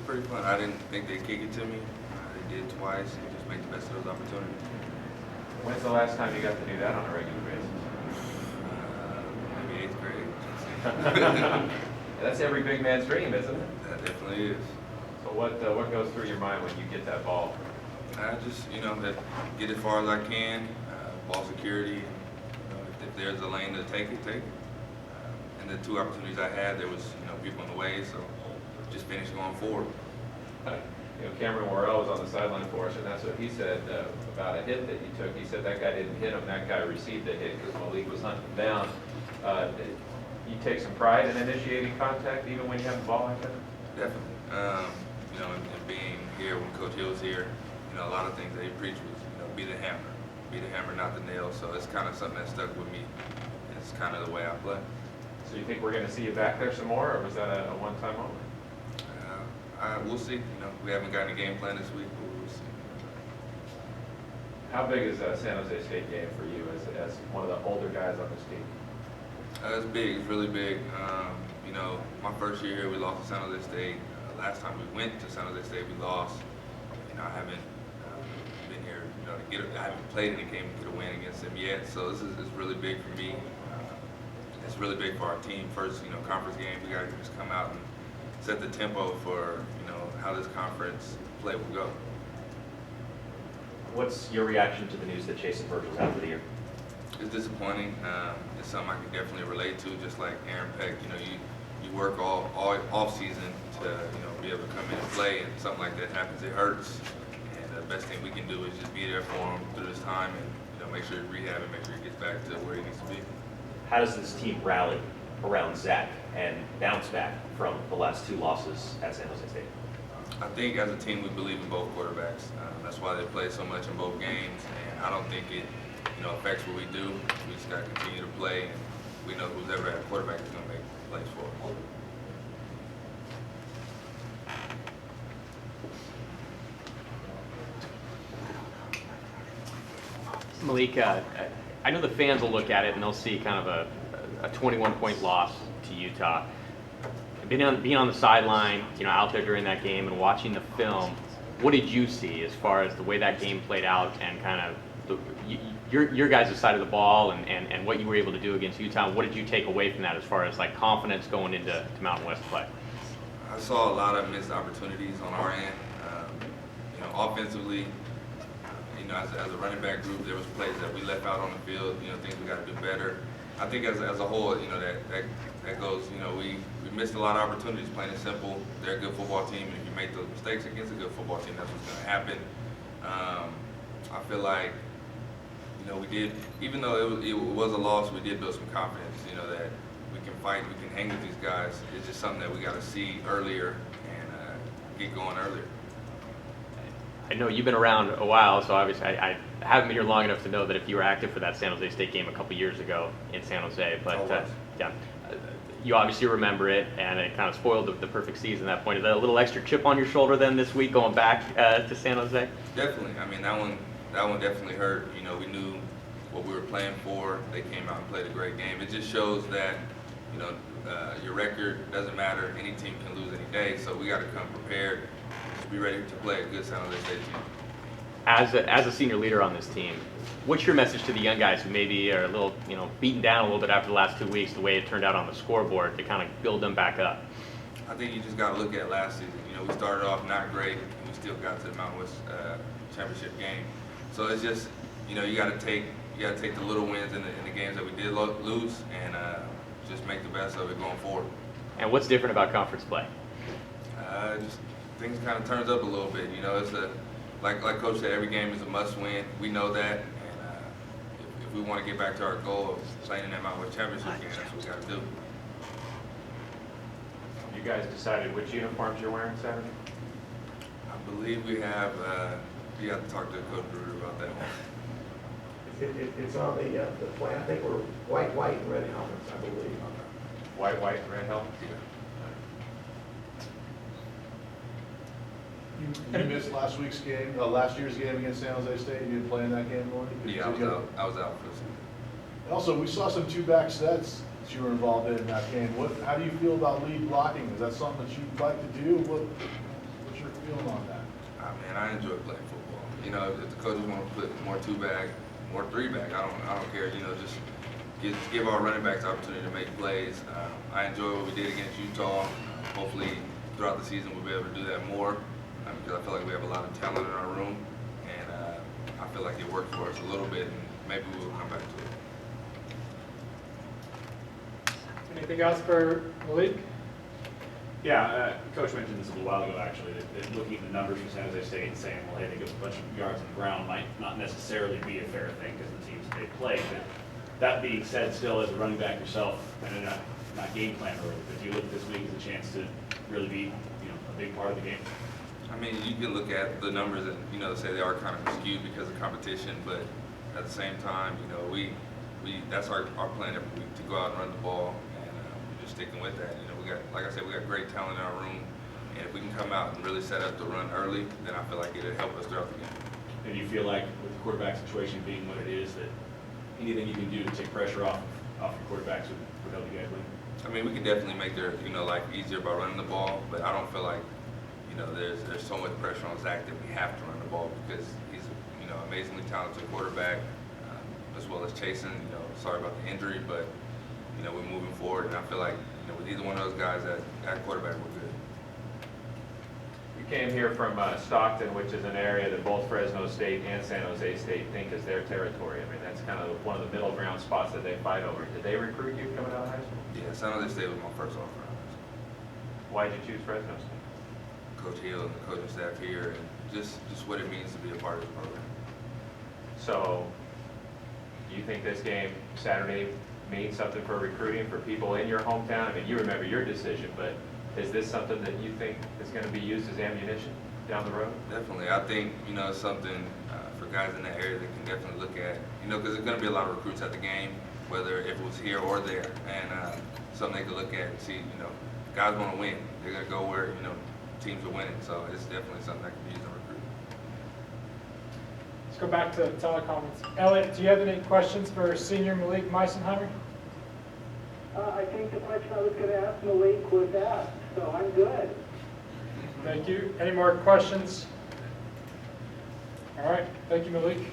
pretty fun. I didn't think they'd kick it to me. They did twice, and just make the best of those opportunities. When's the last time you got to do that on a regular basis? Maybe 8th grade. That's every big man's dream, isn't it? That definitely is. So what goes through your mind when you get that ball? I just, that get as far as I can, ball security. If there's a lane to take it, take it. And the 2 opportunities I had, there was, people in the way, so just finish going forward. Cameron Worrell was on the sideline for us, and that's what he said about a hit that you took. He said that guy didn't hit him, that guy received the hit because Malique was hunting him down. You take some pride in initiating contact even when you have the ball like that? Definitely. And being here when Coach Hill was here, a lot of things that he preached was, be the hammer. Be the hammer, not the nail. So it's kind of something that stuck with me. It's kind of the way I play. So you think we're going to see you back there some more, or was that a one-time only? We'll see. We haven't gotten a game plan this week, but we'll see. How big is a San Jose State game for you as one of the older guys on this team? It's big. It's really big. My first year here, we lost to San Jose State. Last time we went to San Jose State, we lost. I haven't been here, I haven't played in a game to get a win against them yet. So this is really big for me. It's really big for our team. First, conference game, we got to just come out and set the tempo for, how this conference play will go. What's your reaction to the news that Jason Virgil's out for the year? It's disappointing. It's something I can definitely relate to, just like Aaron Peck. You work all off season to, be able to come in and play, and something like that happens, it hurts. And the best thing we can do is just be there for him through this time and, make sure he rehab and make sure he gets back to where he needs to be. How does this team rally around Zach and bounce back from the last 2 losses at San Jose State? I think as a team we believe in both quarterbacks. That's why they play so much in both games, and I don't think it, affects what we do. We just got to continue to play, and we know who's ever at quarterback is going to make plays for us. Malique, I know the fans will look at it and they'll see kind of a 21-point loss to Utah. Being on the sideline, out there during that game and watching the film, what did you see as far as the way that game played out and kind of your guys' side of the ball and what you were able to do against Utah? What did you take away from that as far as confidence going into Mountain West play? I saw a lot of missed opportunities on our end. Offensively, as a running back group, there was plays that we left out on the field, things we got to do better. I think as a whole, that goes, we missed a lot of opportunities, plain and simple. They're a good football team, and if you make those mistakes against a good football team, that's what's going to happen. I feel like, we did, even though it was a loss, we did build some confidence, that we can fight, we can hang with these guys. It's just something that we got to see earlier and get going earlier. I know you've been around a while, so obviously I haven't been here long enough to know that if you were active for that San Jose State game a couple years ago in San Jose, but you obviously remember it, and it kind of spoiled the perfect season at that point. Is that a little extra chip on your shoulder then this week going back to San Jose? Definitely. I mean, that one definitely hurt. We knew what we were playing for. They came out and played a great game. It just shows that, your record doesn't matter. Any team can lose any day, so we got to come prepared. Be ready to play a good San Jose State team. As a senior leader on this team, what's your message to the young guys who maybe are a little, beaten down a little bit after the last 2 weeks, the way it turned out on the scoreboard, to kind of build them back up? I think you just got to look at last season. We started off not great, and we still got to the Mountain West championship game. So it's just, you got to take the little wins in the games that we did lose, and just make the best of it going forward. And what's different about conference play? Just things kind of turns up a little bit. It's like Coach said, every game is a must-win. We know that, and if we want to get back to our goal of playing in that Mountain West championship game, that's what we got to do. You guys decided which uniforms you're wearing Saturday? I believe we have. You have to talk to Coach Brewer about that one. It's on the plan. I think we're white, and red helmets, I believe. White, and red helmet? Yeah. You missed last year's game against San Jose State. You didn't play in that game, Lauren? Yeah, I was out for this one. Also, we saw some 2-back sets that you were involved in that game. How do you feel about lead blocking? Is that something that you'd like to do? feeling on that? Man, I enjoy playing football. You know, if the coaches want to put more 2-back, more 3-back, I don't care. You know, just give our running backs the opportunity to make plays. I enjoy what we did against Utah. Hopefully, throughout the season, we'll be able to do that more because I feel like we have a lot of talent in our room, and I feel like it worked for us a little bit, and maybe we'll come back to it. Anything else for Malique? Yeah, Coach mentioned this a little while ago, actually, that looking at the numbers for San Jose State and saying, well, hey, they get a bunch of yards on the ground might not necessarily be a fair thing because the teams they play. But that being said, still as a running back yourself, and not game plan early, but do you look at this week as a chance to really be, a big part of the game? I mean, you can look at the numbers and, say they are kind of skewed because of competition, but at the same time, we that's our plan every week to go out and run the ball, and we're just sticking with that. We got, like I said, we got great talent in our room, and if we can come out and really set up the run early, then I feel like it'll help us throughout the game. And you feel like with the quarterback situation being what it is, that anything you can do to take pressure off your quarterbacks would help you guys win? I mean, we can definitely make their, life easier by running the ball, but I don't feel like, there's so much pressure on Zach that we have to run the ball because he's, amazingly talented quarterback, as well as Chasen. Sorry about the injury, but, we're moving forward, and I feel like, with either one of those guys at quarterback, we're good. You came here from Stockton, which is an area that both Fresno State and San Jose State think is their territory. I mean, that's kind of one of the middle ground spots that they fight over. Did they recruit you coming out of high school? Yeah, San Jose State was my first offer. Why did you choose Fresno State? Coach Hill and the coaching staff here, and just what it means to be a part of this program. So, do you think this game Saturday means something for recruiting for people in your hometown? I mean, you remember your decision, but is this something that you think is going to be used as ammunition down the road? Definitely. I think, it's something for guys in that area that can definitely look at, because there's going to be a lot of recruits at the game, whether if it was here or there, and something they can look at and see, guys want to win. They're going to go where, teams are winning, so it's definitely something that can be used in recruiting. Let's go back to telecoms. Elliot, do you have any questions for senior Malique Micenheimer? I think the question I was going to ask Malique was asked, so I'm good. Thank you. Any more questions? All right. Thank you, Malique.